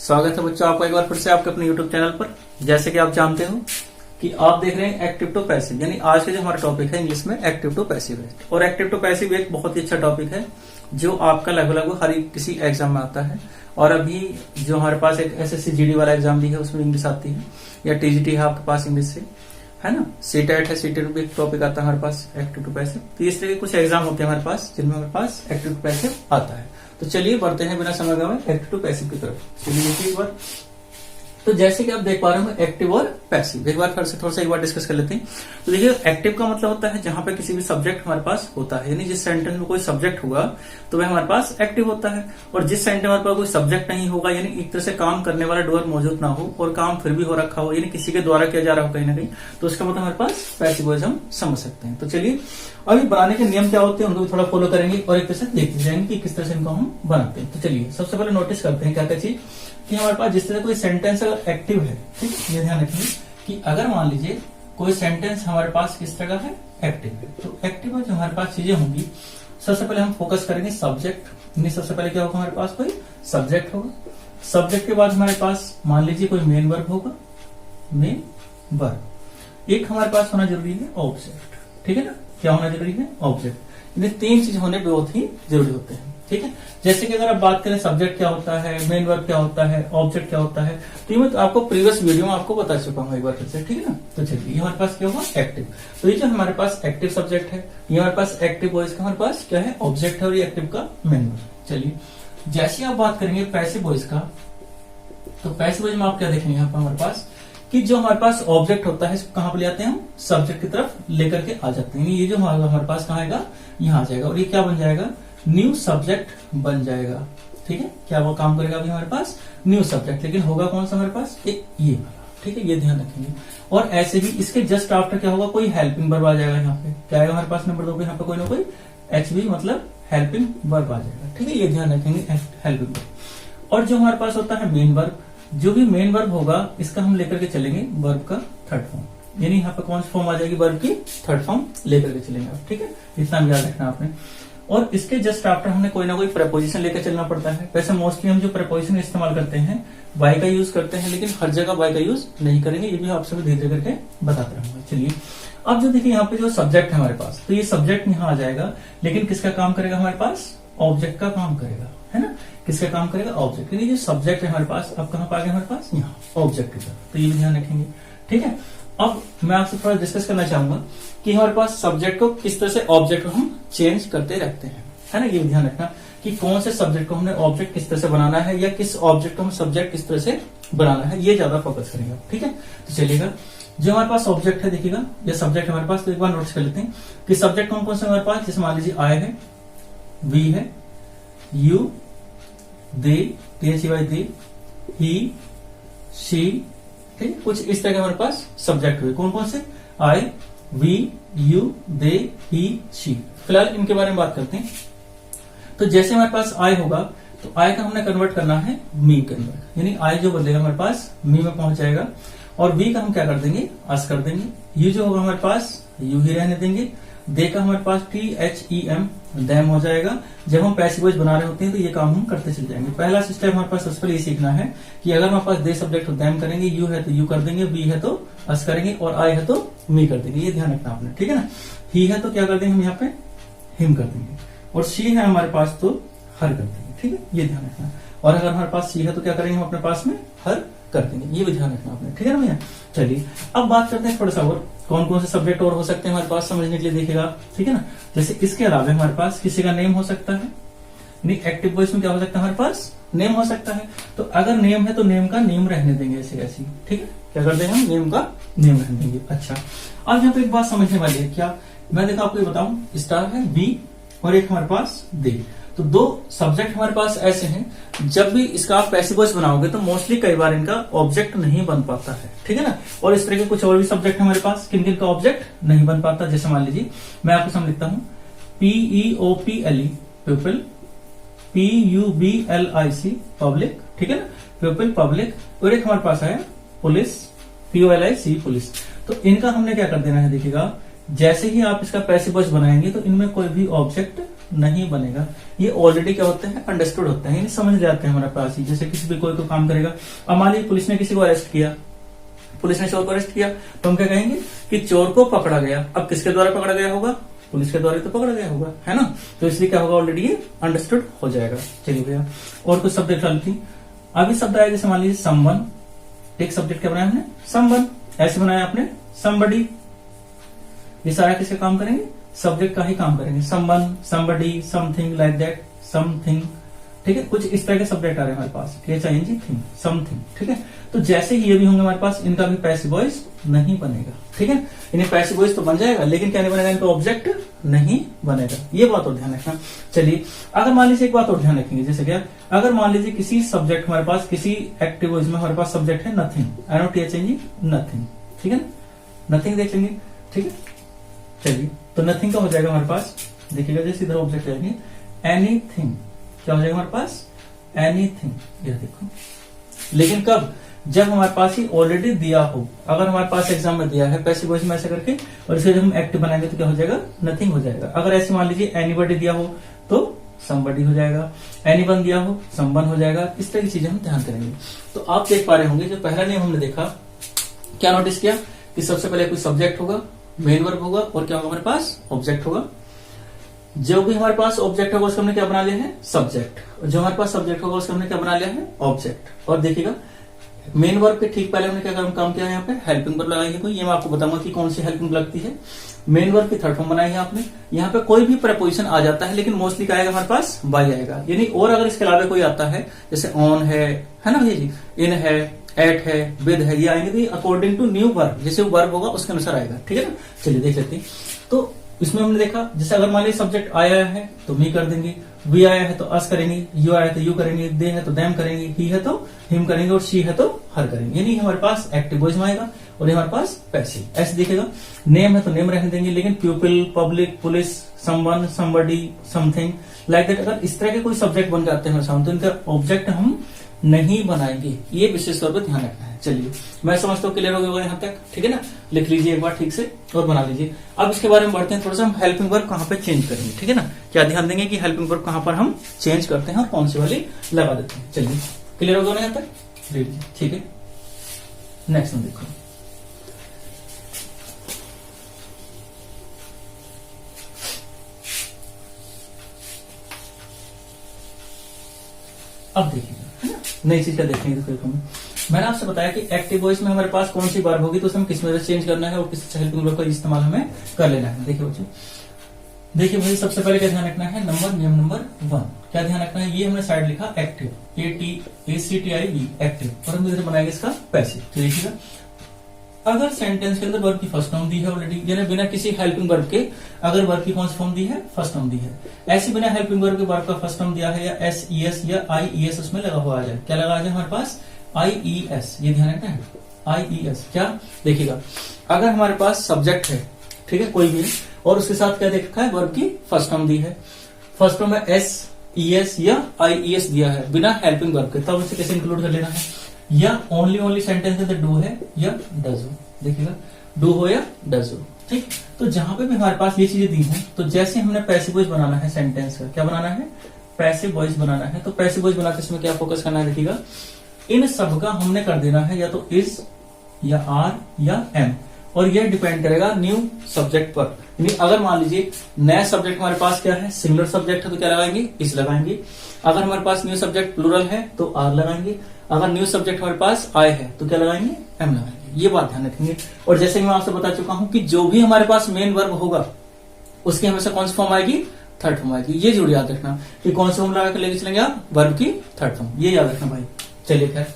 स्वागत है बच्चों आपका एक बार फिर से आपके अपने YouTube चैनल पर। जैसे कि आप जानते हो कि आप देख रहे हैं एक्टिव टू पैसिव, यानी आज का जो हमारा टॉपिक है इंग्लिश में एक्टिव टू पैसिव है। और एक्टिव टू पैसिव एक बहुत ही अच्छा टॉपिक है जो आपका लगभग हर किसी एग्जाम में आता है। और अभी जो हमारे पास एक SSC GD वाला एग्जाम भी है उसमें इंग्लिश आती है, या TGT है आपके पास इंग्लिश से, है ना। CTET है, CTET भी एक टॉपिक आता है हमारे पास एक्टिव टू पैसिव। तो इस तरह के कुछ एग्जाम होते हैं हमारे पास जिनमें हमारे पास एक्टिव टू पैसिव आता है। तो चलिए बढ़ते हैं बिना समय गवाए एक्टिव टू पैसिव की तरफ। चलिए देखिए एक बार, तो जैसे कि आप देख पा रहे हो एक्टिव और पैसिव, एक बार फिर से थोड़ा सा एक बार डिस्कस कर लेते हैं। तो देखिए एक्टिव का मतलब होता है जहां पे किसी भी सब्जेक्ट हमारे पास होता है, यानी जिस सेंटेंस में कोई सब्जेक्ट होगा तो वह हमारे पास एक्टिव होता है। और जिस सेंटेंस में हमारे पास कोई सब्जेक्ट नहीं होगा, यानी एक तरह से काम करने वाला डूअर मौजूद ना हो और काम फिर भी हो रखा हो, यानी किसी के द्वारा किया जा रहा हो कहीं ना कहीं, तो उसका मतलब हमारे पास पैसिव वॉइस हम समझ सकते हैं। तो चलिए अभी बनाने के नियम क्या होते हैं उनको भी थोड़ा फॉलो करेंगे और एक तरह से देखते जाएंगे कि किस तरह से इनको हम बनाते हैं। तो चलिए सबसे पहले नोटिस करते हैं क्या क्या चीज कि हमारे पास जिस तरह कोई सेंटेंस अगर एक्टिव है, ठीक, ये ध्यान रखिए कि अगर मान लीजिए कोई सेंटेंस हमारे पास किस तरह है एक्टिव है, तो एक्टिव में जो हमारे पास चीजें होंगी, सबसे पहले हम फोकस करेंगे सब्जेक्ट। यानी सबसे पहले क्या होगा हमारे पास कोई सब्जेक्ट होगा। सब्जेक्ट के बाद हमारे पास मान लीजिए कोई मेन वर्ब होगा, मेन वर्ब। एक हमारे पास होना जरूरी है ऑब्जेक्ट, ठीक है ना। क्या होना जरूरी है ऑब्जेक्ट। ये तीन चीज होने बहुत ही जरूरी होते हैं, ठीक है। जैसे कि अगर आप बात करें सब्जेक्ट क्या होता है, मेन वर्ब क्या होता है, ऑब्जेक्ट क्या होता है, तो ये मैं तो आपको प्रीवियस वीडियो में आपको बता चुका हूं एक बार फिर से, ठीक है ना। तो चलिए ये हमारे पास क्या होगा एक्टिव। तो ये जो हमारे पास एक्टिव सब्जेक्ट है, ये हमारे पास एक्टिव वॉइस का हमारे पास क्या है ऑब्जेक्ट है, और ये एक्टिव का मेन वर्ब। चलिए जैसे आप बात करेंगे पैसिव वॉइस का, तो पैसिव वॉइस में आप क्या देखेंगे यहाँ पर हमारे पास कि जो हमारे पास ऑब्जेक्ट होता है इसको कहां पर ले आते हैं हम सब्जेक्ट की तरफ लेकर के आ जाते हैं। ये जो हमारे पास कहां आएगा यहाँ आ जाएगा, और ये क्या बन जाएगा न्यू सब्जेक्ट बन जाएगा, ठीक है। क्या वो काम करेगा अभी हमारे पास न्यू सब्जेक्ट, लेकिन होगा कौन सा हमारे पास ये वाला, ठीक है, ये ध्यान रखेंगे। और ऐसे ही इसके जस्ट आफ्टर क्या होगा कोई हेल्पिंग वर्ब आ जाएगा। यहाँ पे क्या आएगा हमारे पास नंबर 2 पे, यहाँ पे कोई ना कोई HV मतलब हेल्पिंग वर्ब आ जाएगा, ठीक है, ये ध्यान रखेंगे हेल्पिंग वर्ब। और जो हमारे पास होता है मेन वर्ब, जो भी मेन वर्ब होगा इसका हम लेकर के चलेंगे वर्ब का थर्ड फॉर्म, यानी यहाँ पे कौन सी फॉर्म आ जाएगी वर्ब की थर्ड फॉर्म लेकर के चलेंगे, ठीक है, इतना याद रखना आपने। और इसके जस्ट आफ्टर हमने कोई ना कोई प्रपोजिशन लेकर चलना पड़ता है। वैसे मोस्टली हम जो प्रपोजिशन इस्तेमाल करते हैं वाई का यूज करते हैं, लेकिन हर जगह वाई का यूज नहीं करेंगे, ये भी आपसे धीरे धीरे करके बताते रहूंगा। चलिए अब जो देखिए यहाँ पे जो सब्जेक्ट है हमारे पास, तो ये सब्जेक्ट यहाँ आ जाएगा, लेकिन किसका काम करेगा हमारे पास ऑब्जेक्ट का काम करेगा, है ना। किसका काम करेगा ऑब्जेक्ट, यानी जो सब्जेक्ट है हमारे पास अब कहां पर आ गया हमारे पास यहाँ ऑब्जेक्ट की तरफ। तो ये भी ध्यान रखेंगे, ठीक है। अब मैं आपसे थोड़ा डिस्कस करना चाहूंगा कि हमारे पास सब्जेक्ट को किस तरह से ऑब्जेक्ट को हम चेंज करते रखते हैं, है ना। ये भी ध्यान रखना कि कौन से सब्जेक्ट को हमने ऑब्जेक्ट किस तरह से बनाना है, या किस ऑब्जेक्ट को हम सब्जेक्ट किस तरह से बनाना है, ये ज्यादा फोकस करेंगे, ठीक है। तो चलिएगा जो हमारे पास ऑब्जेक्ट है देखिएगा, ये सब्जेक्ट हमारे पास, तो एक बार नोटिस कर लेते हैं कि सब्जेक्ट कौन कौन से हमारे पास, जैसे मान लीजिए आई है, वी है, you, they, they, he, she, ठीक है, कुछ इस तरह के हमारे पास सब्जेक्ट हुए। कौन कौन से, I, we, you, they, he, she. फिलहाल इनके बारे में बात करते हैं। तो जैसे हमारे पास आई होगा तो आई का हमने कन्वर्ट करना है मी कन्वर्ट, यानी आई जो बदलेगा हमारे पास मी में पहुंच जाएगा, और वी का हम क्या कर देंगे अस कर देंगे। यू जो होगा हमारे पास यू ही रहने देंगे। दे का हमारे पास THEM दैम हो जाएगा। जब हम पैसिव वॉइस बना रहे होते हैं तो ये काम हम करते चले जाएंगे। पहला सिस्टम हमारे पास सबसे पहले ये सीखना है कि अगर हमारे पास दे सब्जेक्ट हो दैम करेंगे, यू है तो यू कर देंगे, वी है तो अस करेंगे, और आई है तो मी कर देंगे, ये ध्यान रखना आपने, ठीक है ना। ही है तो क्या कर देंगे हम यहाँ पे हिम कर देंगे, और शी है हमारे पास तो हर कर देंगे, ठीक है, ये ध्यान रखना। और अगर हमारे पास शी है तो क्या करेंगे हम अपने पास में हर कर देंगे, ये भी ध्यान रखना आपने, ठीक है ना भैया। चलिए अब बात करते हैं थोड़ा सा और कौन कौन से सब्जेक्ट और हो सकते हैं हमारे पास समझने के लिए देखिएगा, ठीक है ना। जैसे इसके अलावा हमारे पास किसी का नेम हो सकता है, नहीं एक्टिव वॉइस में क्या हो सकता है हमारे पास नेम हो सकता है। तो अगर नेम है तो नेम का नेम रहने देंगे ऐसे ऐसी, ठीक है, क्या कर देंगे हम नेम का नेम रहने देंगे। अच्छा अब यहाँ पे एक बात समझने वाली है, क्या मैं देखो आपको ये बताऊं, स्टार है, बी, और एक हमारे पास दे। तो दो सब्जेक्ट हमारे पास ऐसे हैं, जब भी इसका आप पैसिव वॉइस बनाओगे तो मोस्टली कई बार इनका ऑब्जेक्ट नहीं बन पाता है, ठीक है ना। और इस तरह के कुछ और भी सब्जेक्ट हमारे पास किन किन का ऑब्जेक्ट नहीं बन पाता। जैसे मान लीजिए मैं आपको समझ लिखता हूं PEOPLE पीपल, PUBLIC पब्लिक, ठीक है ना, पीपल पब्लिक। और एक हमारे पास है पुलिस, POLIC पुलिस। तो इनका हमने क्या कर देना है देखिएगा, जैसे ही आप इसका पैसिव वॉइस बनाएंगे तो इनमें कोई भी ऑब्जेक्ट नहीं बनेगा। ये ऑलरेडी क्या होते हैं, अंडरस्टूड होते हैं, यानी समझ जाते हैं हमारे पास ही। जैसे किसी भी कोई काम करेगा, अब मान लीजिए पुलिस ने किसी को अरेस्ट किया, पुलिस ने चोर को अरेस्ट किया, तो हम क्या कहेंगे कि चोर को पकड़ा गया। अब किसके द्वारा पकड़ा गया होगा, पुलिस के द्वारा तो पकड़ा गया होगा, है ना। तो इसलिए क्या होगा, ऑलरेडी ये अंडरस्टूड हो जाएगा। चलिए भैया और कुछ शब्द डाल थी। आगे शब्द आया जैसे मान लीजिए समवन, एक सब्जेक्ट क्या बनाया हमने, समवन, ऐसे बनाया आपने समबडी। ये सारा किसका काम करेंगे, सब्जेक्ट का ही काम करेंगे। Someone, somebody, something, like that, something, ठीक है। कुछ इस तरह के सब्जेक्ट आ रहे हैं हमारे पास, THING, थिंग, समथिंग, ठीक है। तो जैसे ही ये भी होंगे हमारे पास, इनका भी पैसिव वॉइस नहीं बनेगा, ठीक है। इन्हें पैसिव वॉइस तो बन जाएगा, लेकिन क्या नहीं बनेगा, इनका ऑब्जेक्ट नहीं बनेगा। ये बात और ध्यान रखना। चलिए अगर मान लीजिए एक बात और ध्यान रखेंगे, जैसे क्या, अगर मान लीजिए किसी सब्जेक्ट हमारे पास, किसी एक्टिव वॉइस में हमारे पास सब्जेक्ट है नथिंग, NOTHING, नथिंग, ठीक है ना, नथिंग देख लेंगे, ठीक है। चलिए तो नथिंग का हो जाएगा हमारे पास, देखिएगा जैसे इधर ऑब्जेक्ट रहेंगे, एनीथिंग, क्या हो जाएगा हमारे पास, एनीथिंग, ये देखो। लेकिन कब, जब हमारे पास ही ऑलरेडी दिया हो। अगर हमारे पास एग्जाम में दिया है पैसिव वॉइस में ऐसे करके, और इसे जब हम एक्टिव बनाएंगे तो क्या हो जाएगा, नथिंग हो जाएगा। अगर ऐसे मान लीजिए एनीबडी दिया हो तो समबडी हो जाएगा, एनीवन दिया हो समवन हो जाएगा। इस तरह की चीजें हम ध्यान करेंगे। तो आप देख पा रहे होंगे, जो पहला नियम हमने देखा, क्या नोटिस किया कि सबसे पहले कोई सब्जेक्ट होगा, मेन वर्ब होगा, और क्या होगा हमारे पास, ऑब्जेक्ट होगा। जो भी हमारे पास ऑब्जेक्ट होगा उसको हमने क्या बना लिया है, सब्जेक्ट। जो हमारे पास सब्जेक्ट होगा उसको हमने क्या बना लिया है, ऑब्जेक्ट। और देखिएगा मेन वर्ब के ठीक पहले हमने क्या काम किया है, यहाँ पे हेल्पिंग वर्ब लगाई है कोई। ये मैं आपको बताऊंगा कि कौन सी हेल्पिंग लगती है। मेन वर्ब की थर्ड फॉर्म बनाई है आपने। यहाँ पे कोई भी प्रपोजिशन आ जाता है, लेकिन मोस्टली क्या आएगा हमारे पास, बाय आएगा। यानी और अगर इसके अलावा कोई आता है, जैसे ऑन है ना भैया जी, इन है, एट है, विद है, ये आएंगे तो अकॉर्डिंग टू न्यू वर्ब, जैसे वर्ब होगा उसके अनुसार आएगा, ठीक है ना। चलिए देख लेते हैं। तो इसमें हमने देखा, जैसे अगर मान लीजिए सब्जेक्ट आया है तो मी कर देंगे, वी आया है तो अस करेंगे, यू आया है तो यू करेंगे, दे है तो देम करेंगे, ही है तो हिम करेंगे, और शी है तो हर करेंगे। यानी हमारे पास एक्टिव वॉइस में आएगा, और ये हमारे पास पैसिव। ऐसे देखेगा, नेम है तो नेम रहने देंगे, लेकिन प्यूपिल, public, police, someone, somebody, something, like that. अगर इस तरह के कोई सब्जेक्ट बन जाते हैं तो इनका ऑब्जेक्ट हम नहीं बनाएंगे। ये विशेष तौर पर ध्यान रखना है। चलिए मैं समझता हूँ क्लियर हो गया यहाँ तक, ठीक है ना। लिख लीजिए एक बार ठीक से और बना लीजिए। अब इसके बारे में बढ़ते हैं, थोड़ा सा हम हेल्पिंग वर्ब कहाँ पे चेंज करेंगे, ठीक है ना। क्या ध्यान देंगे कि हेल्पिंग वर्ब कहाँ पर हम चेंज करते हैं और कौन सी वाली लगा देते हैं। चलिए क्लियर हो गया यहाँ तक, लीजिए, ठीक है। नेक्स्ट में देखो, अब देखिएगा, है ना, नई चीज का देखेंगे। तो मैंने आपसे बताया कि एक्टिव वॉइस में हमारे पास कौन सी वर्ब होगी तो उसे हम किस वजह से चेंज करना है और किस हेल्पिंग वर्ब का इस्तेमाल हमें कर लेना है। देखिए बच्चों, देखिए भाई सबसे पहले क्या ध्यान रखना है, नियम नंबर 1 क्या ध्यान रखना है, ये हमने साइड लिखा एक्टिव, ACTIV, एक्टिव, और हम इधर बनाएंगे इसका पैसिव। तो देखिएगा, अगर सेंटेंस के अंदर वर्ब की फर्स्ट फॉर्म दी है ऑलरेडी, यानी बिना किसी हेल्पिंग वर्ब के अगर वर्ब की कौन सी फॉर्म दी है, फर्स्ट फॉर्म दी है, ऐसी बिना हेल्पिंग वर्ब के वर्ब का फर्स्ट फॉर्म दिया है, या SES या IES उसमें लगा हुआ आ जाए, क्या लगा आ जाए हमारे पास, IES, ये ध्यान रखना है, IES। क्या देखिएगा, अगर हमारे पास सब्जेक्ट है, ठीक है, कोई भी, और उसके साथ क्या देखा है, वर्ब की फर्स्ट फॉर्म दी है, फर्स्ट फॉर्म में SES या IES दिया है बिना हेल्पिंग वर्ब के, तब उसे कैसे इंक्लूड कर लेना है, या ओनली सेंटेंस के अंदर डू है या डज हो, देखिएगा डू हो या डज हो, ठीक। तो जहां पे भी हमारे पास ये चीजें दी हैं, तो जैसे हमने पैसिव वॉइस बनाना है सेंटेंस का, क्या बनाना है, पैसिव वॉइस बनाना है, तो पैसिव वॉइस बनाते इसमें क्या फोकस करना है, देखिएगा इन सब का हमने कर देना है या तो इज या आर या एम, और यह डिपेंड करेगा न्यू सब्जेक्ट पर। यानी अगर मान लीजिए नया सब्जेक्ट हमारे पास क्या है, सिंगुलर सब्जेक्ट है तो क्या लगाएंगे, इज लगाएंगे। अगर हमारे पास न्यू सब्जेक्ट प्लूरल है तो आर लगाएंगे। अगर न्यू सब्जेक्ट हमारे पास आई है तो क्या लगाएंगे, एम लगाएंगे। ये बात ध्यान रखेंगे। और जैसे मैं आपसे बता चुका हूं कि जो भी हमारे पास मेन वर्ब होगा उसकी हमेशा कौन सी फॉर्म आएगी, थर्ड फॉर्म आएगी। ये जरूर याद रखना कि कौन सी फॉर्म लगा के लेके चलेंगे आप, वर्ब की थर्ड फॉर्म, ये याद रखना भाई। चलिए खैर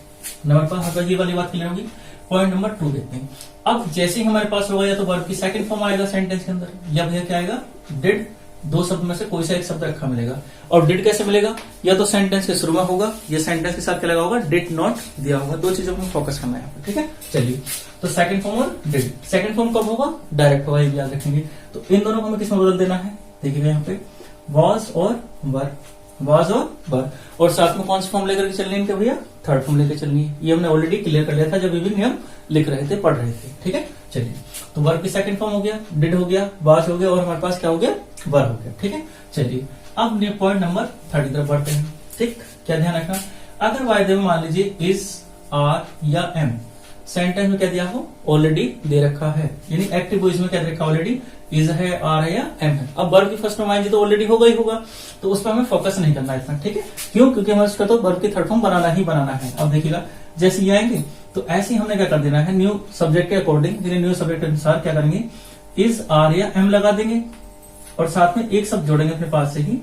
नंबर पर ये वाली बात क्लियर होगी। पॉइंट नंबर 2 देखते हैं। अब जैसे ही हमारे पास होगा या तो वर्ब की सेकंड फॉर्म आएगा सेंटेंस के अंदर, या भैया क्या आएगा, डिड, दो शब्द में से कोई सा एक शब्द रखा मिलेगा। और डिड कैसे मिलेगा, या तो सेंटेंस के शुरू में होगा या सेंटेंस के साथ क्या लगा होगा, डिड नॉट दिया होगा। दो चीजों को फोकस करना है यहाँ पे, ठीक है। चलिए तो सेकंड फॉर्म और डिड, सेकंड फॉर्म कब होगा, डायरेक्ट होगा, ये याद रखेंगे। तो इन दोनों को हमें किसमें बदल देना है, देखिएगा यहाँ पे वॉज और वर, वॉज और वर, और साथ में कौन सी फॉर्म लेकर के चलनी है भैया, थर्ड फॉर्म लेकर चलनी है। ये हमने ऑलरेडी क्लियर कर लिया था जब भी नियम लिख रहे थे, पढ़ रहे थे, ठीक है। चलिए तो वर्ब की सेकंड फॉर्म हो गया, डिड हो गया, वाज हो गया, और हमारे पास क्या हो गया, वर हो गया, ठीक है। चलिए अब पॉइंट नंबर 30 की तरफ बढ़ते हैं। ठीक, क्या ध्यान रखना, अगर वायदे में मान लीजिए इज, आर या एम सेंटेंस में क्या दिया हो, ऑलरेडी दे रखा है, यानी एक्टिव वॉइस में क्या दे रखा ऑलरेडी, इज है, आर है या एम है। अब वर्ब की फर्स्ट फॉर्म आएगी तो ऑलरेडी होगा ही होगा, तो उस पर हमें फोकस नहीं करना है इतना। ठीक है, क्यों, क्योंकि हमें उसका तो वर्ब की थर्ड फॉर्म बनाना ही बनाना है। अब देखिएगा जैसे ये आएंगे तो ऐसे ही हमने क्या कर देना है, न्यू सब्जेक्ट के अकॉर्डिंग, न्यू सब्जेक्ट के अनुसार क्या करेंगे, इज, आर या एम लगा देंगे और साथ में एक शब्द जोड़ेंगे अपने पास से ही,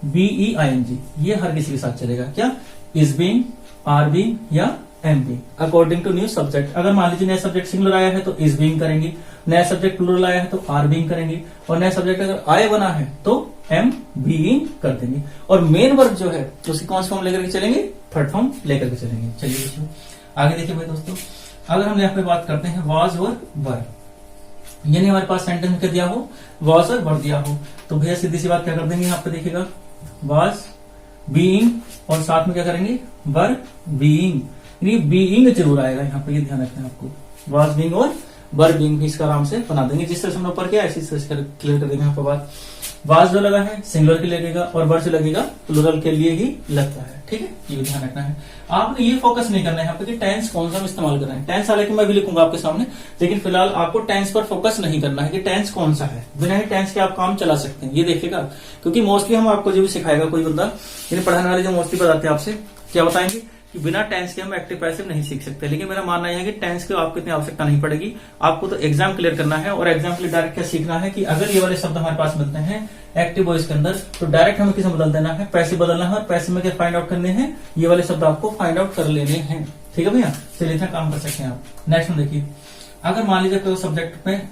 BEING। ये हर किसी के साथ चलेगा, क्या, इज बीइंग, आर बीइंग या am being, according to new subject. अगर मान लीजिए नया सब्जेक्ट सिंगुलर आया है तो इज बीइंग करेंगे, नया सब्जेक्ट प्लूरल आया है तो आर बीइंग करेंगे, और नया सब्जेक्ट अगर आय बना है तो एम बीइंग कर देंगे। और मेन वर्ब जो है उसकी कौन सी फॉर्म लेकर के चलेंगे, थर्ड फॉर्म लेकर के चलेंगे। चलिए आगे देखिए भाई दोस्तों, अगर हम यहाँ पे बात करते हैं वाज और वर, यानी हमारे पास सेंटेंस में क्या दिया हो, वाज और वर दिया हो, तो भैया सीधी सी बात क्या कर देंगे, यहाँ पे देखिएगा वाज बीइंग और साथ में क्या करेंगे, वर बीइंग, यानी बीइंग जरूर आएगा यहाँ पे, ये ध्यान रखना है आपको। वाज बीइंग और वर बीइंग भी इसका आराम से बना देंगे, जिस तरह से हमने ऊपर किया ऐसी तरह से क्लियर कर देंगे यहाँ पे बात। वाज जो लगा है सिंगुलर के लिए लगेगा और वर जो लगेगा प्लूरल के लिए ही लगता है। ठीक है, ये भी ध्यान रखना है। आपने ये फोकस नहीं करना है यहाँ पे कि टेंस कौन सा हम इस्तेमाल कर रहे हैं। टेंस हालांकि मैं भी लिखूंगा आपके सामने, लेकिन फिलहाल आपको टेंस पर फोकस नहीं करना है कि टेंस कौन सा है। बिना ही टेंस के आप काम चला सकते हैं, ये देखिएगा, क्योंकि मोस्टली हम आपको जो भी सिखाएगा कोई बंदा, यानी पढ़ाने वाले जो मोस्टली बताते हैं आपसे क्या बताएंगे कि बिना टेंस के हम एक्टिव पैसिव नहीं सीख सकते। लेकिन मेरा मानना यह है कि टेंस की आपको इतनी आवश्यकता नहीं पड़ेगी, आपको तो एग्जाम क्लियर करना है। और एग्जाम के लिए डायरेक्ट क्या सीखना है कि अगर ये वाले शब्द हमारे पास मिलते हैं एक्टिव वॉइस के अंदर, तो डायरेक्ट हमें किसे बदल देना है, पैसिव बदलना है, और पैसिव में क्या फाइंड आउट करने हैं, ये वाले शब्द आपको फाइंड आउट कर लेने हैं। ठीक है भैया, चलिए इतना काम कर सकते हैं आप। नेक्स्ट में देखिए, अगर मान लीजिए कोई सब्जेक्ट में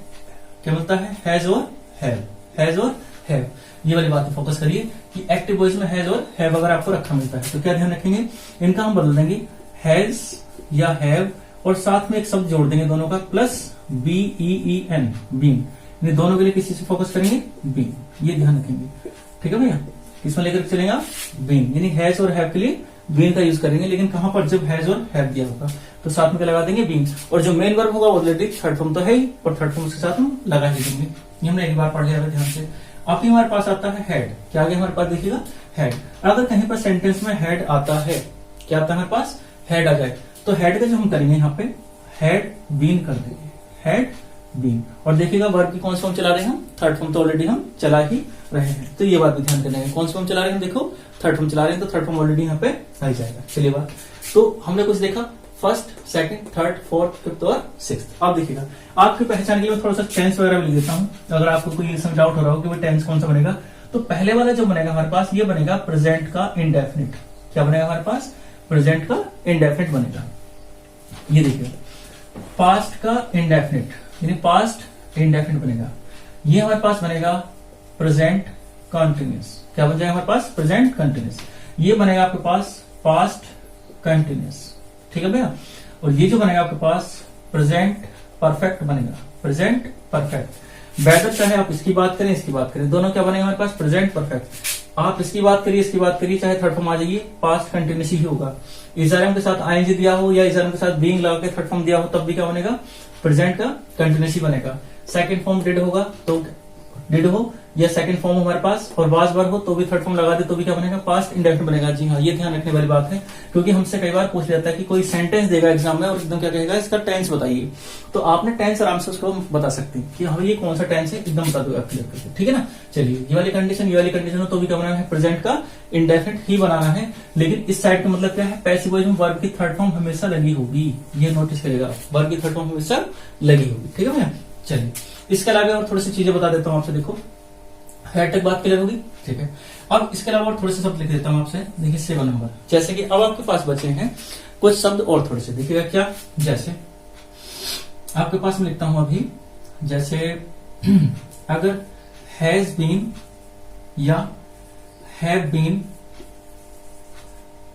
क्या मिलता है, हैज और हैव, हैज और हैव, ये वाली बात फोकस करिए कि एक्टिव वॉइस में हैज और हैव अगर आपको रखा मिलता है तो क्या ध्यान रखेंगे, इनका हम बदल देंगे हैज या हैव और साथ में एक शब्द जोड़ देंगे दोनों का, प्लस BEEN, बीइंग, यानी दोनों के लिए किसी से फोकस करेंगे, बीइंग, ये ध्यान रखेंगे। ठीक है भैया, किसमें लेकर चलेंगे आप, बीइंग, यानी हैज और हैव के लिए बीइंग का यूज करेंगे, लेकिन कहां पर, जब हैज और हैव दिया होगा तो साथ में क्या लगा देंगे, बीइंग। और जो मेन वर्ब होगा ऑलरेडी थर्ड फॉर्म तो है ही, और थर्ड फॉर्म के साथ हम लगा ही देंगे। ये हमने एक बार पढ़ लिया ध्यान से। अब हमारे पास आता है हेड, क्या आगे हमारे पास देखिएगा हेड। अगर कहीं पर सेंटेंस में हेड आता है, क्या आता है हमारे पास, हेड आ जाए, तो हेड का जो हम करेंगे यहाँ पे हैड बीन कर देंगे, हैड बीन। और देखिएगा वर्ब की कौन सी फॉर्म चला रहे हैं हम, थर्ड फॉर्म तो ऑलरेडी हम चला ही रहे हैं, तो ये बात भी ध्यान करना है, कौन सी फॉर्म चला रहे हैं, देखो थर्ड फॉर्म चला रहे हैं, तो थर्ड फॉर्म ऑलरेडी यहाँ पे आ जाएगा। चलिए बात, तो हमने कुछ देखा first, second, third, fourth, fifth और सिक्स्थ। अब देखिएगा आपकी पहचान के लिए थोड़ा सा टेंस वगैरह भी लिख देता हूँ, अगर आपको कोई इसमें डाउट हो रहा हो कि वो टेंस कौन सा बनेगा, तो पहले वाला जो बनेगा हमारे पास, ये बनेगा प्रेजेंट का इंडेफिनिट। क्या बनेगा हमारे पास, प्रेजेंट का इंडेफिनिट बनेगा। ये देखिए पास्ट का इंडेफिनिट, यानी पास्ट इंडेफिनिट बनेगा। ये हमारे पास बनेगा प्रेजेंट कंटिन्यूस। क्या बन जाएगा हमारे पास, प्रेजेंट कंटिन्यूस। ये बनेगा आपके पास पास्ट कंटिन्यूस। ठीक है भैया, और ये जो बनेगा आपके पास प्रेजेंट परफेक्ट बनेगा, प्रेजेंट परफेक्ट। बेटर चाहे आप इसकी बात करें इसकी बात करें, दोनों क्या बनेगा हमारे पास, प्रेजेंट परफेक्ट। आप इसकी बात करिए इसकी बात करिए, चाहे थर्ड फॉर्म आ जाइए, पास्ट कंटिन्यूस ही होगा। इजरम के साथ आईएनजी दिया हो या इजरम के साथ बीइंग लगा के थर्ड फॉर्म दिया हो, तब भी क्या बनेगा, प्रेजेंट का कंटिन्यूस ही बनेगा। सेकंड फॉर्म डिड होगा तो डिड हो, या सेकंड फॉर्म हमारे पास और वाज वर हो तो भी थर्ड फॉर्म लगा दे तो भी क्या बनेगा, पास्ट इंडेफिनिट बनेगा। जी हाँ, ये ध्यान रखने वाली बात है, क्योंकि हमसे कई बार पूछ जाता है कि कोई सेंटेंस देगा एग्जाम में और एकदम क्या कहेगा, इसका टेंस बताइए, तो आपने टेंस आराम से उसको बता सकते हैं कि हाँ ये कौन सा टेंस है, एकदम बता दो क्लियर करके। ठीक है ना, चलिए ये वाली कंडीशन हो तो भी क्या बनाना है, प्रेजेंट का इंडेफिनिट ही बनाना है। लेकिन इस साइड का मतलब क्या है, पैसिव वॉइस में वर्ब की थर्ड फॉर्म हमेशा लगी होगी, ये नोटिस करेगा, वर्ब की थर्ड फॉर्म हमेशा लगी होगी। ठीक है भैया, चलिए इसके अलावा और थोड़ी सी चीजें बता देता हूँ आपसे। देखो हेड तक बात क्लियर होगी, ठीक है। अब इसके अलावा और थोड़े से शब्द लिख देता हूं आपसे। देखिए 7 नंबर, जैसे कि अब आपके पास बचे हैं कुछ शब्द और थोड़े से, देखिएगा क्या, जैसे आपके पास मैं लिखता हूं अभी, जैसे अगर हैज बीन या हैव बीन,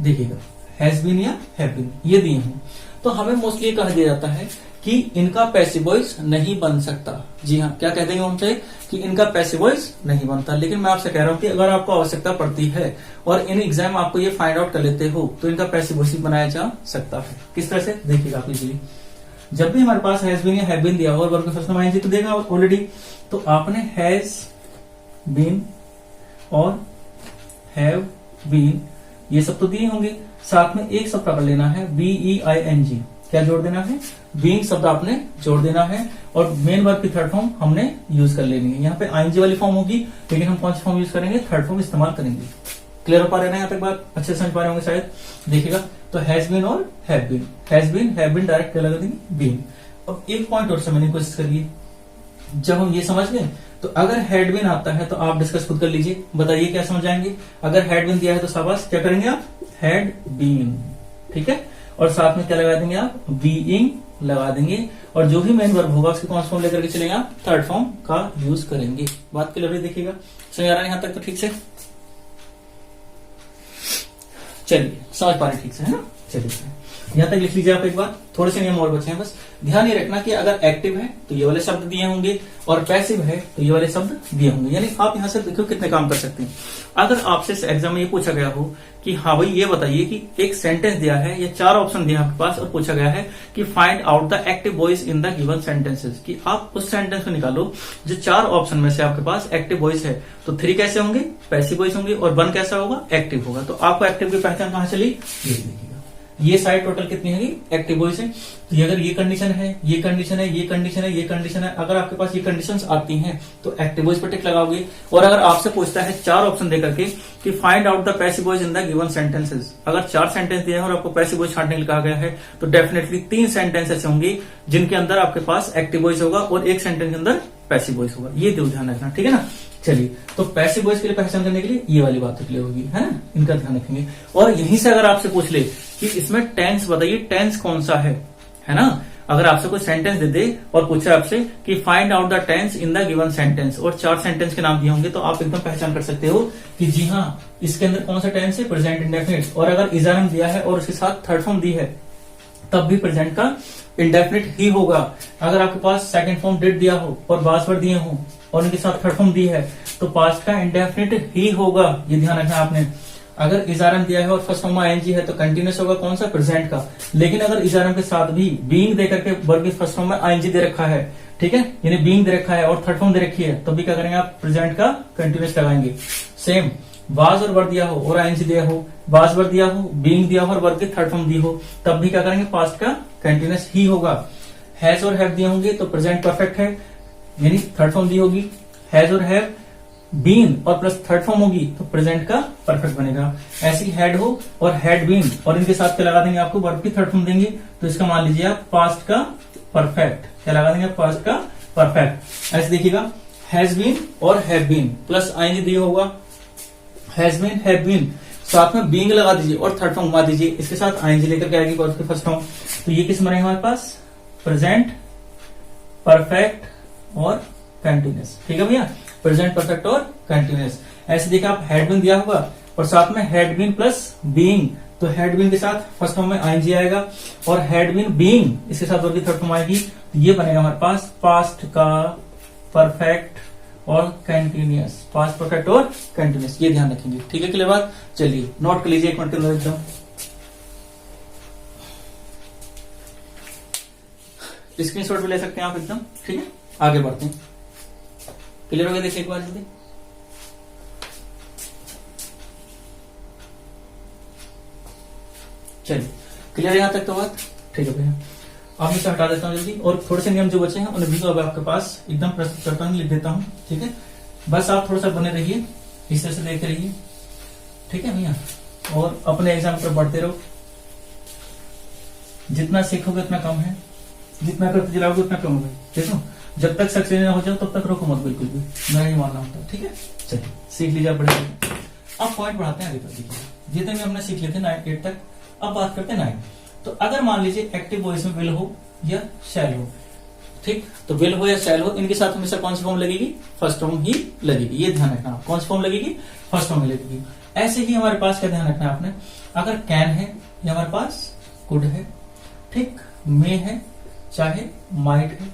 देखिएगा हैज बीन या हैव बीन ये दिए हैं, तो हमें मोस्टली कहा दिया जाता है कि इनका पैसिव वॉइस नहीं बन सकता। जी हाँ, क्या कहते हैं हमसे कि इनका पैसिव वॉइस नहीं बनता। लेकिन मैं आपसे कह रहा हूं कि अगर आपको आवश्यकता पड़ती है और इन एग्जाम आपको ये फाइंड आउट कर लेते हो तो इनका पैसिव वॉइस बनाया जा सकता है। किस तरह से, देखिएगा आप इजीली, जब भी हमारे पास हैज बीन या हैव बीन दिया हो और वर्ब के फर्स्ट में आईएनजी तो देगा ऑलरेडी, तो आपने हैज बीन और हैव, बीन, ये सब तो दिए होंगे। साथ में एक शब्द पकड़ लेना है BEING, क्या जोड़ देना है? बीइंग शब्द आपने जोड़ देना है और मेन वर्ब की थर्ड फॉर्म हमने यूज कर लेनी है। यहाँ पे ING वाली फॉर्म होगी, लेकिन हम कौन सी फॉर्म यूज करेंगे? थर्ड फॉर्म इस्तेमाल करेंगे। क्लियर हो पा रहे हैं यहाँ तक बात? अच्छे से समझ पा रहे होंगे शायद। देखिएगा, तो हैज बीन और have been, has been direct क्या लगा देंगे? बीन। अब एक पॉइंट और समझने की कोशिश करिए, जब हम ये समझ गए तो अगर हैड बीन आता है तो आप डिस्कस खुद कर लीजिए, बताइए क्या समझ आएंगे। अगर हैड बीन दिया है तो शाबाश, क्या करेंगे आप? हैड बीन, ठीक है। और साथ में क्या लगा देंगे आप? बीइंग लगा देंगे, और जो भी मेन वर्ब होगा उसकी कौन सा फॉर्म लेकर के चलेंगे आप? थर्ड फॉर्म का यूज करेंगे। बात क्लियर है? देखिएगा, समझ आ रहा है यहाँ तक तो ठीक से? चलिए, समझ पा रहे ठीक से, है ना? चलिए यहां तक लिख लीजिए आप एक बार। थोड़े से नियम और बचे हैं, बस ध्यान ये रखना कि अगर एक्टिव है तो ये वाले शब्द दिए होंगे और पैसिव है तो ये वाले शब्द दिए होंगे। यानी आप यहां से देखो कितने काम कर सकते हैं। अगर आपसे इस एग्जाम में ये पूछा गया हो कि हाँ भाई ये बताइए कि एक सेंटेंस दिया है या 4 ऑप्शन दिए आपके पास और पूछा गया है कि find out the active voice in the given sentences, कि आप उस सेंटेंस में निकालो जो 4 ऑप्शन में से आपके पास एक्टिव वॉइस है, तो 3 कैसे होंगे? पैसिव वॉइस होंगे और 1 कैसा होगा? एक्टिव होगा। तो आपको एक्टिव की पहचान कहां चली? ये देखिएगा, ये साइड टोटल कितनी है? एक्टिव वॉइस है। तो अगर ये कंडीशन है, ये कंडीशन है, ये कंडीशन है, ये कंडीशन है, अगर आपके पास ये कंडीशंस आती हैं तो एक्टिव वॉइस पर टिक लगाओगे। और अगर आपसे पूछता है 4 ऑप्शन देकर के कि find out the passive voice in the given sentences, अगर 4 सेंटेंस दिए हैं और आपको पैसिव वॉइस छांटने के लिए कहा गया है तो डेफिनेटली 3 सेंटेंस ऐसे होंगे जिनके अंदर आपके पास एक्टिव वॉइस होगा और 1 सेंटेंस के अंदर पैसिव वॉइस होगा। ये ध्यान रखना, ठीक है ना? चलिए, तो पैसिव वॉइस के लिए पहचान करने के लिए ये वाली बात क्लियर होगी, है ना? इनका ध्यान रखेंगे। और यहीं से अगर आपसे पूछ ले कि इसमें टेंस बताइए, टेंस कौन सा है ना? अगर आपसे कोई सेंटेंस दे दे और पूछे आपसे कि find out the tense in the given sentence और 4 सेंटेंस के नाम दिए होंगे, तो आप एकदम पहचान कर सकते हो कि जी हाँ, इसके अंदर कौन सा टेंस है? Present indefinite. और अगर इज़ारम दिया है और उसके साथ थर्ड फॉर्म दी है तब भी प्रेजेंट का इंडेफिनिट ही होगा। अगर आपके पास सेकंड फॉर्म डिड दिया हो और पास्ट वर्ड दिए हो और उनके साथ थर्ड फॉर्म दी है तो पास्ट का इंडेफिनिट ही होगा, ये ध्यान रखना आपने। अगर इजारम दिया है और फर्स्ट फॉर्म में आईएनजी है तो कंटिन्यूस होगा कौन सा? प्रेजेंट का। लेकिन अगर इजारम के साथ भी बीइंग देकर के वर्ब की फर्स्ट फॉर्म में आईएनजी दे रखा है, ठीक है, यानी बीइंग दे रखा है और थर्ड फॉर्म दे रखी है, तो भी क्या करेंगे आप? प्रेजेंट का कंटिन्यूस लगाएंगे। सेम वाज और वर्ब दिया हो और आईएनजी दिया हो, वाज वर्ब दिया हो, बीइंग दिया हो और वर्ब की थर्ड फॉर्म दी हो, तब भी क्या करेंगे? पास्ट का कंटिन्यूस ही होगा। हैज और हैव दिए होंगे तो प्रेजेंट परफेक्ट है, यानी थर्ड फॉर्म दी होगी। हैज और हैव, बीन और प्लस थर्ड फॉर्म होगी तो प्रेजेंट का परफेक्ट बनेगा। ऐसी हैड हो और हैड बीन और इनके साथ क्या लगा देंगे? आपको वर्ब की थर्ड फॉर्म देंगे, तो इसका मान लीजिए आप पास्ट का परफेक्ट। क्या लगा देंगे? पास्ट का परफेक्ट। ऐसे देखिएगा, हैज बीन और हैव बीन प्लस आईएनजी दिया होगा, हैज बीन, हैव बीन, साथ में बीइंग लगा दीजिए और थर्ड फॉर्म घुमा दीजिए, इसके साथ आईएनजी लेकर के आएगी वर्ब की फर्स्ट फॉर्म। तो ये किस बनेगा हमारे पास? प्रेजेंट परफेक्ट और कंटिन्यूस। ठीक है भैया, प्रेजेंट परफेक्ट और कंटिन्यूस। ऐसे देखा, आप हैड बीन दिया होगा और साथ में हैड बीन प्लस बीइंग, तो हैड बीन के साथ फर्स्ट फॉर्म में आईएनजी आएगा और हैड बीन बीइंग इसके साथ वर्ब की थर्ड फॉर्म आएगी, तो ये बनेगा हमारे पास पास्ट का परफेक्ट और कंटिन्यूस। पास्ट परफेक्ट और कंटिन्यूस, ये ध्यान रखेंगे। ठीक है, क्लियर बात? चलिए नोट कर लीजिए 1 मिनट के अंदर एकदम। स्क्रीनशॉट भी ले सकते हैं आप एकदम। ठीक है, आगे बढ़ते हैं। क्लियर हो गया? देखिए एक बार जल्दी। चलिए, क्लियर यहां तक तो बात? ठीक है भैया, अब मैं इसे हटा देता हूं जल्दी और थोड़े से नियम जो बचे हैं उन्हें भी अब आपके पास एकदम प्रस्तुत करता हूं, लिख देता हूं। ठीक है, बस आप थोड़ा सा बने रहिए, इस तरह से देखते रहिए। ठीक है भैया, और अपने एग्जाम पर बढ़ते रहो। जितना सीखोगे उतना कम है, जितना करते चलाओगे उतना कम होगा। देखो, जब तक सक्सेस ना हो जाओ तब तक रोको मत बिल्कुल भी, मैं नहीं मानना होता। ठीक है, चलिए सीख लीजिए बड़े। अब पॉइंट बढ़ाते हैं आगे तक। देखिए, जितने भी हमने सीख लेते 9 8 तक, अब बात करते हैं 9। तो अगर मान लीजिए एक्टिव वॉइस में विल हो या शैल हो, ठीक, तो विल हो या शैल हो, इनके साथ हमेशा कौन सी फॉर्म लगेगी? फर्स्ट फॉर्म ही लगेगी। ये ध्यान रखना, कौन सी फॉर्म लगेगी? फर्स्ट फॉर्म लगेगी। ऐसे ही हमारे पास क्या ध्यान रखना है आपने, अगर कैन है या हमारे पास कुड है, ठीक, मे है, चाहे माइट है,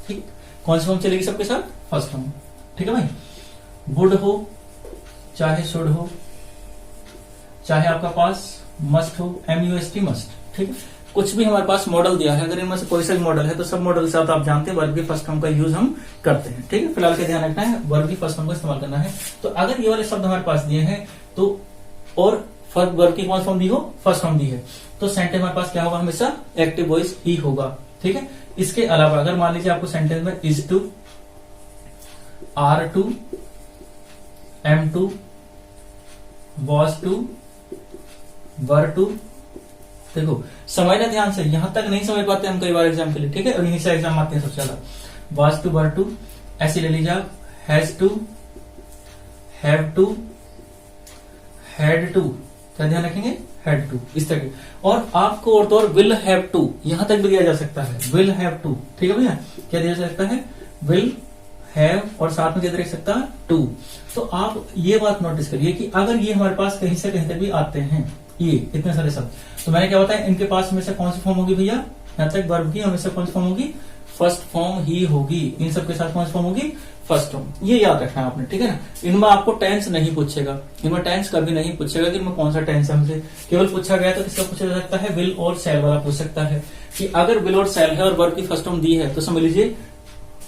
ठीक, कौन सी फॉर्म चलेगी सबके साथ? First form. ठीक है भाई, वुड हो, चाहे शुड हो, चाहे आपका पास मस्ट हो, MUST मस्ट। ठीक है, कुछ भी हमारे पास मॉडल दिया है, अगर इनमें से कोई सा भी मॉडल है तो सब मॉडल के साथ आप जानते हैं वर्ब की फर्स्ट फॉर्म का यूज हम करते हैं। ठीक है, फिलहाल का ध्यान रखना है, वर्ब की फर्स्ट फॉर्म का इस्तेमाल करना है। तो अगर ये वाले शब्द हमारे पास दिए हैं तो और फर्स्ट वर्ब की कौन फॉर्म दी हो, फर्स्ट फॉर्म दी है, तो सेंटेंस हमारे पास क्या होगा, हमेशा एक्टिव वॉइस ही होगा। ठीक है, इसके अलावा अगर मान लीजिए आपको सेंटेंस में is to, are to, am to, was to, were to, देखो समझना ध्यान से, यहां तक नहीं समझ पाते हम कई बार एग्जाम के लिए। ठीक है, और यहीं से एग्जाम आते हैं सबसे ज्यादा। वॉज टू, वर टू, ऐसे ले लीजिए आप, has to, have to, had to, क्या ध्यान रखेंगे, हैड टू, इस तरह। और आपको और तो और विल हैव टू यहां तक भी दिया जा सकता है, विल हैव टू। ठीक है भैया, क्या दिया जा सकता है, विल हैव, और साथ में क्या रख सकता है, टू। तो आप ये बात नोटिस करिए कि अगर ये हमारे पास कहीं से कहीं तक भी आते हैं, ये इतने सारे शब्द, तो मैंने क्या बताया, इनके पास हमेशा कौन सी फॉर्म होगी भैया, यहां तक वर्ब की हमेशा कौन सी फॉर्म होगी, फर्स्ट फॉर्म ही होगी। इन सबके साथ कौन सी फॉर्म होगी, फर्स्ट फॉर्म। ये याद रखना है आपने। ठीक है ना, इनमें आपको टेंस नहीं पूछेगा, इनमें टेंस कभी नहीं पूछेगा कि इनमें कौन सा टेंस है। हमसे केवल पूछा गया तो किसका पूछा जा सकता है, विल और सेल वाला पूछ सकता है, कि अगर विल और सेल है और वर्ब की फर्स्ट फॉर्म दी है तो समझ लीजिए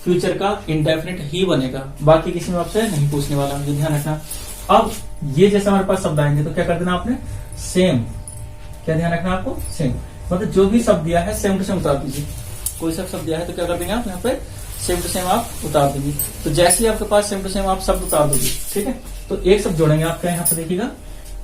फ्यूचर का इंडेफिनिट ही बनेगा, बाकी किसी में आपसे नहीं पूछने वाला, मुझे ध्यान रखना। अब ये जैसे हमारे पास शब्द आएंगे तो क्या कर देना आपने, सेम, क्या ध्यान रखना आपको, सेम, मतलब जो भी शब्द दिया है सेम टू सेम उतार दीजिए। कोई सा शब्द दिया है तो क्या कर देंगे आप, यहाँ पे सेम टू सेम आप उतार देंगे। तो जैसे ही आपके पास सेम टू सेम आप शब्द उतार दोगे, ठीक है, तो एक शब्द जोड़ेंगे आप, क्या यहाँ पे देखिएगा,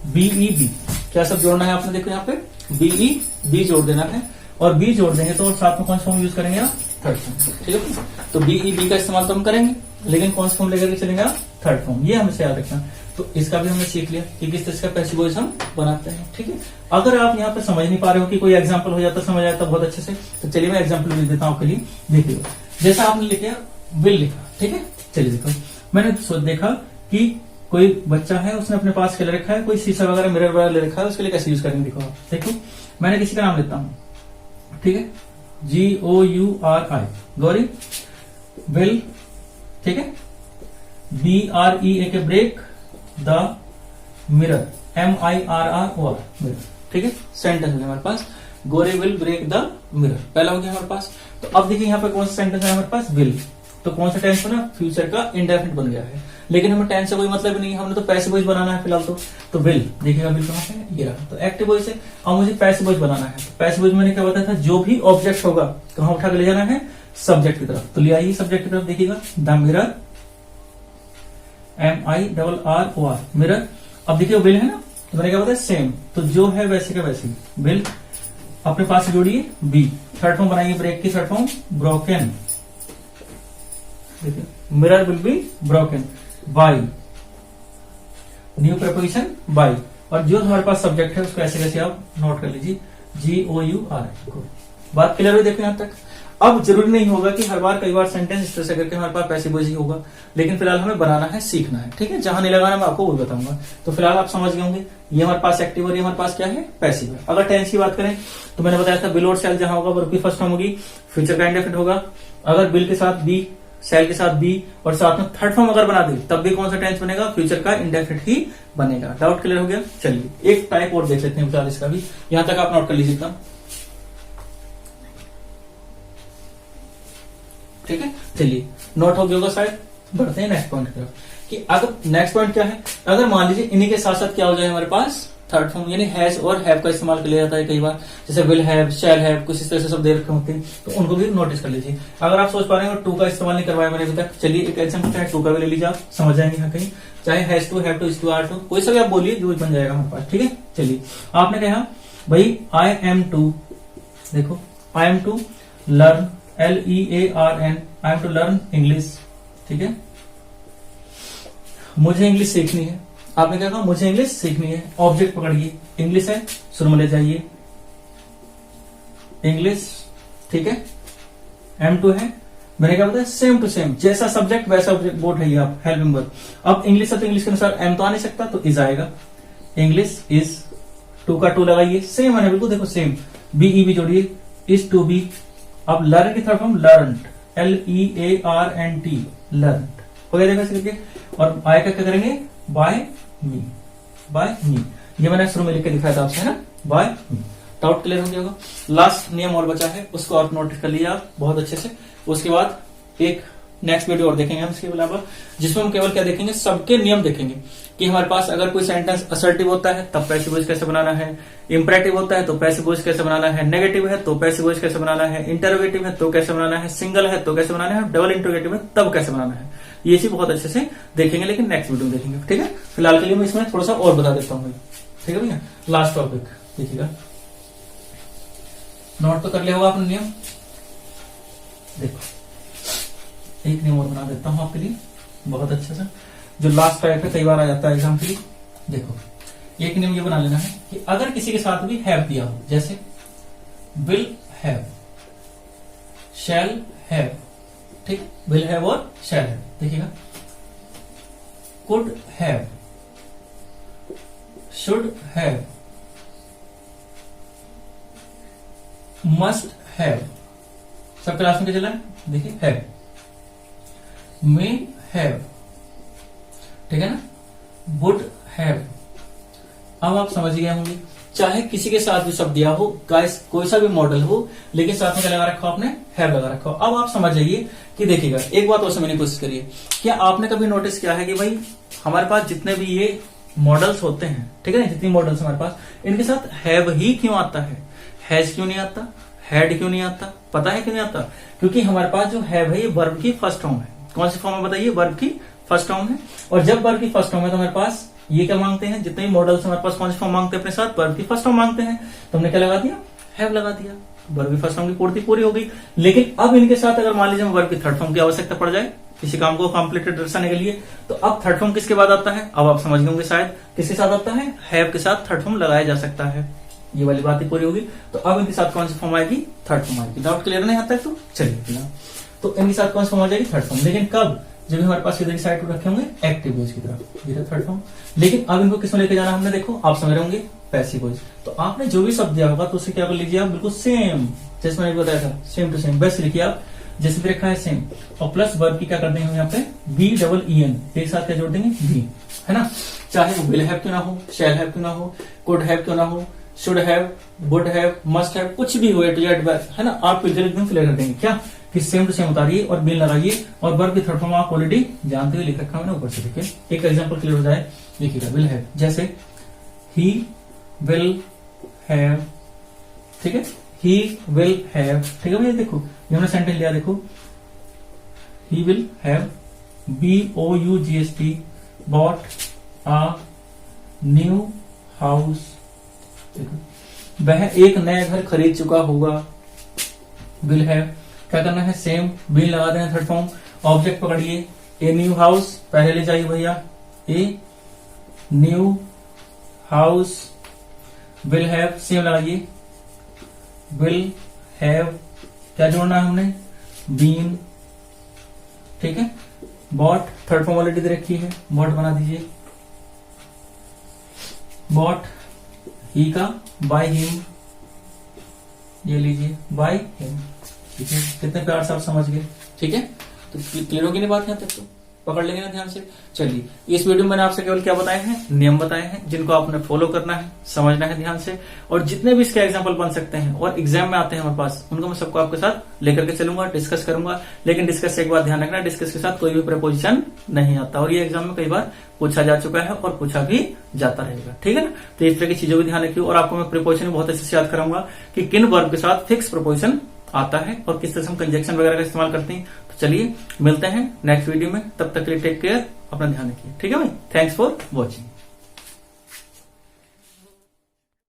बीई बी, क्या शब्द जोड़ना है आपने, देखो यहाँ पे बीई बी जोड़ देना है, और बी जोड़ देंगे तो साथ में कौन सा फॉर्म यूज करेंगे आप, थर्ड फॉर्म। ठीक है, तो बीई बी का इस्तेमाल तो हम करेंगे, लेकिन कौन सा फॉर्म लेकर के चलेंगे आप, थर्ड फॉर्म। ये हमें याद रखना। तो इसका भी हमने सीख लिया कि किस तरह का पैसिव वॉइस हम बनाते हैं। ठीक है, अगर आप यहाँ पे समझ नहीं पा रहे हो कि कोई एग्जांपल हो जाता, समझ आता बहुत अच्छे से, तो चलिए मैं एग्जांपल लिख देता हूँ आपके लिए, देखिए। जैसा आपने लिखा विल लिखा, ठीक है, चलिए देखो, मैंने देखा कि कोई बच्चा है, उसने अपने पास क्या ले रखा है, कोई शीशा वगैरह मिरर वगैरह ले रखा है, उसके लिए कैसे यूज करेंगे, देखो आप, देखो मैंने किसी का नाम लेता हूँ, ठीक है, GOURI, गौरी, विल, ठीक है, BREA के break the mirror, MIRROR, mirror. ठीक है, सेंटेंस है हमारे पास, गोरे विल ब्रेक द मिरर, पहला हो गया हमारे पास। तो अब देखिए यहाँ पे कौन सा सेंटेंस है हमारे पास, विल, तो कौन सा टेंस बना, फ्यूचर का इंडेफिनिट बन गया है, लेकिन हमें टेंस से कोई मतलब नहीं है, हमने तो पैसिव वॉइस बनाना है फिलहाल। तो विल, देखिएगा विल कहां है, ये रहा, तो एक्टिव वॉइस है। अब मुझे पैसिव वॉइस बनाना है, तो पैसिव वॉइस मैंने क्या बताया था, जो भी ऑब्जेक्ट होगा कहां उठा के ले जाना है, सब्जेक्ट की तरफ। तो ले आइए सब्जेक्ट की तरफ, देखिएगा द मिरर, MIRROR, मिरर। अब देखिए विल है ना, तो मैंने क्या बताया, सेम, तो जो है वैसे का वैसे, विल अपने पास जोड़िए, बी, थर्ड फॉर्म बनाइए ब्रेक की, थर्ड फॉर्म ब्रोकन, देखिए mirror will be broken by, new preposition by, और जो हमारे पास सब्जेक्ट है उसको ऐसे कैसे आप नोट कर लीजिए, GOUR। बात क्लियर हुई, देखो यहां तक। अब जरूरी नहीं होगा कि हर बार कई बार सेंटेंस इस तरह से करके हमारे पास पैसिव वॉइस ही होगा, लेकिन फिलहाल हमें बनाना है, सीखना है। ठीक है, जहां नहीं लगाना मैं आपको वो बताऊंगा। तो फिलहाल आप समझ गए होंगे, ये हमारे पास एक्टिव और ये हमारे पास क्या है, पैसिव है। अगर टेंस की बात करें तो मैंने बताया था, विल और सेल जहां होगा वर्ब की फर्स्ट फॉर्म होगी, फ्यूचर का इंडेफिनिट होगा। अगर विल के साथ बी, सेल के साथ बी, और साथ में थर्ड फॉर्म अगर बना दे तब भी कौन सा टेंस बनेगा, फ्यूचर का इंडेफिनिट ही बनेगा। डाउट क्लियर हो गया? चलिए एक टाइप और देख लेते हैं फिलहाल इसका भी, यहां तक आप नोट कर लीजिए एकदम। ठीक है, चलिए नोट हो गया होगा शायद। बढ़ते हैं नेक्स्ट पॉइंट की तरफ, कि अगर नेक्स्ट पॉइंट क्या है, अगर मान लीजिए इन्हीं के साथ साथ क्या हो जाए हमारे पास, थर्ड फॉर्म, यानी हैज और हैव का इस्तेमाल कर लिया जाता है कई बार, जैसे विल हैव, शैल हैव, कुछ इस तरह से सब दे रखे होते हैं, तो उनको भी नोटिस कर लीजिए। अगर आप सोच पा रहे हैं टू का इस्तेमाल नहीं करवाया मैंने अभी तक, चलिए एक एग्जांपल चाहे टू का भी ले लीजिए, आप समझ जाएंगे यहाँ कहीं, चाहे has to, have to, is to, are to, कोई सा भी आप बोलिए जो बन जाएगा हमारे पास। ठीक है, चलिए आपने कहा भाई आई एम टू, देखो I am to learn, LEARN, I am to learn English. ठीक है, मुझे इंग्लिश सीखनी है। आपने क्या कहा, मुझे इंग्लिश सीखनी है। ऑब्जेक्ट पकड़िए, इंग्लिश है, शुरू में ले जाइए इंग्लिश। ठीक है, M2 है, मैंने क्या बताया, सेम टू सेम, जैसा सब्जेक्ट वैसा ऑब्जेक्ट, बोर्ड है ये आप, हेल्पिंग वर्ब। अब इंग्लिश है तो इंग्लिश के अनुसार M तो आ नहीं सकता, तो इज आएगा, इंग्लिश इज, टू का टू लगाइए, सेम है बिल्कुल, देखो सेम, BE जोड़िए, इज टू बी। अब लर्न की third form learned, LEARNT, learned हो गया, देखो ऐसे करके। और आय का क्या करेंगे, बाय मी, बाय मी, ये मैंने शुरू में लिख के दिखाया था आपसे, है ना, बाय मी। डाउट क्लियर हो गया होगा। लास्ट नियम और बचा है, उसको आप नोट कर लिया आप बहुत अच्छे से। उसके बाद एक नेक्स्ट वीडियो और देखेंगे हम इसके अलावा, जिसमें हम केवल क्या देखेंगे, सबके नियम देखेंगे। कि हमारे पास अगर कोई सेंटेंस असर्टिव होता है तब पैसिव वॉइस कैसे बनाना है, इंपरेटिव होता है तो पैसिव वॉइस कैसे बनाना है, नेगेटिव है तो पैसिव वॉइस कैसे बनाना है, इंटरोगेटिव है तो कैसे बनाना है, सिंगल है तो कैसे बनाना है, डबल इंटरोगेटिव है तब कैसे बनाना है। ये चीज बहुत अच्छे से देखेंगे, लेकिन नेक्स्ट वीडियो में देखेंगे। ठीक है, फिलहाल के लिए मैं इसमें थोड़ा सा और बता देता हूँ। ठीक है भैया, लास्ट टॉपिक देखिएगा, नोट तो कर लिया होगा आपने नियम। देखो एक नियम और बना देता हूं आपके लिए बहुत अच्छे से, जो लास्ट टाइप है कई बार आ जाता है एग्जाम के लिए। देखो एक नियम ये बना लेना है कि अगर किसी के साथ भी हैव दिया हो, जैसे विल हैव, शैल हैव, ठीक, विल हैव और शैल हैव, देखिएगा could have, should have, must have, सब क्लास में क्या चला है, देखिए हैव, मे हैव, ठीक है ना, वुड हैव। अब आप समझ गए होंगे, चाहे किसी के साथ भी शब्द दिया हो, गाइस कोई सा भी मॉडल हो, लेकिन साथ में क्या लगा रखा हो आपने, हैव लगा रखा हो। अब आप समझ जाइए कि देखिएगा, एक बात और समझने की कोशिश करिए, क्या आपने कभी नोटिस किया है कि भाई हमारे पास जितने भी ये मॉडल्स होते हैं, ठीक है ना, जितनी मॉडल्स हमारे पास, इनके साथ हैव ही क्यों आता है, हैज क्यों नहीं आता, हैड क्यों नहीं आता, पता है क्यों नहीं आता? क्योंकि हमारे पास जो हैव है ये वर्ब की फर्स्ट फॉर्म है। कौन सी फॉर्म है बताइए, वर्ब की फर्स्ट फॉर्म है। और जब वर्ब की फर्स्ट फॉर्म है तो हमारे पास ये क्या मांगते हैं, जितने भी मॉडल्स हमारे पास कौन सी फॉर्म मांगते हैं अपने साथ, वर्ब की फर्स्ट फॉर्म मांगते हैं। तो हमने क्या लगा दिया, हैव लगा दिया, वर्ब की फर्स्ट फॉर्म की पूर्ति पूरी हो गई। लेकिन अब इनके साथ अगर मान लीजिए वर्ब की थर्ड फॉर्म की आवश्यकता पड़ जाए किसी काम को कॉम्प्लीटेड दर्शाने के लिए, तो अब थर्ड फॉर्म किसके बाद आता है, अब आप समझ गए होंगे शायद, किसके साथ आता है, हैव के साथ थर्ड फॉर्म लगाया जा सकता है। ये वाली बात ही पूरी होगी। तो अब इनके साथ कौन सी फॉर्म आएगी, थर्ड फॉर्म आएगी। डाउट क्लियर नहीं आता है तो चलिए, तो इनके साथ कौन सी फॉर्म आ जाएगी, थर्ड फॉर्म। लेकिन कब, जब हमारे पास इधर साइड पर रखे होंगे एक्टिव वॉइस की तरफ, ये थर्ड फॉर्म। लेकिन अब इनको किसमें लेके जाना हमने, देखो आप समझ रहे होंगे, पैसिव वॉइस। तो आपने जो भी शब्द दिया होगा तो उसे क्या कर लीजिए आप, बिल्कुल सेम, जैसे मैंने बताया था, सेम टू सेम, बस लिखिए आप जैसे भी रखा है सेम, और प्लस वर्ब की क्या कर देंगे यहाँ पे, बी डबल ई एन, एक साथ क्या जोड़ देंगे, बी, है ना। चाहे वो विल हैव क्यों ना हो, शैल हैव क्यों ना हो, कुड हैव क्यों ना हो, should have, would have, must have, कुछ भी हो, ए टू जेड, है ना, आप पिक्चर एकदम क्लियर कर देंगे। क्या कि सेम टू सेम उतारिए और बिल लगाइए, और वर्ब की थर्ड फॉर्म आप ऑलरेडी जानते हुए लिख रखा मैंने ऊपर से। देखिए एक एग्जांपल क्लियर हो जाए, देखिएगा विल हैव, जैसे ही विल हैव, ठीक है, ही विल हैव, ठीक है भैया। देखो ये हमने सेंटेंस लिया, देखो he will have BOUGHT bought a new house, वह एक नया घर खरीद चुका होगा, विल हैव। क्या करना है, सेम विल लगा देना थर्ड फॉर्म, ऑब्जेक्ट पकड़िए, ए न्यू हाउस, पहले ले जाइए भैया, a new house, will have, same लगाइए, विल हैव, क्या जोड़ना है हमने, बीन, ठीक है, बॉट, थर्ड फॉर्म ऑलरेडी दे रखी है, बॉट बना दीजिए, बॉट, ही का, बाय हिम, ये लीजिए बाय हिम, ठीक है। कितने प्यार से आप समझ गए, ठीक है। तो क्लियर होगी नहीं बात, यहाँ तक तो पकड़ लेंगे ना ध्यान से। चलिए इस वीडियो में मैंने आपसे केवल क्या बताए हैं, नियम बताए हैं, जिनको आपने फॉलो करना है, समझना है ध्यान से, और जितने भी इसके एग्जांपल बन सकते हैं और एग्जाम में आते हैं हमारे पास, उनको मैं सबको आपके साथ लेकर के चलूंगा, डिस्कस करूंगा। लेकिन डिस्कस से एक बात ध्यान रखना, डिस्कस के साथ कोई भी प्रपोजिशन नहीं आता, और ये एग्जाम में कई बार पूछा जा चुका है और पूछा भी जाता रहेगा, ठीक है ना। तो इस तरह की चीजों को ध्यान रखिए, और आपको मैं प्रीपोजिशन बहुत अच्छे से याद कराऊंगा कि किन वर्ब के साथ फिक्स प्रीपोजिशन आता है और किस तरह से हम कंजक्शन वगैरह का इस्तेमाल करते हैं। तो चलिए मिलते हैं नेक्स्ट वीडियो में, तब तक के लिए टेक केयर, अपना ध्यान रखिए, ठीक है भाई। Thanks for watching.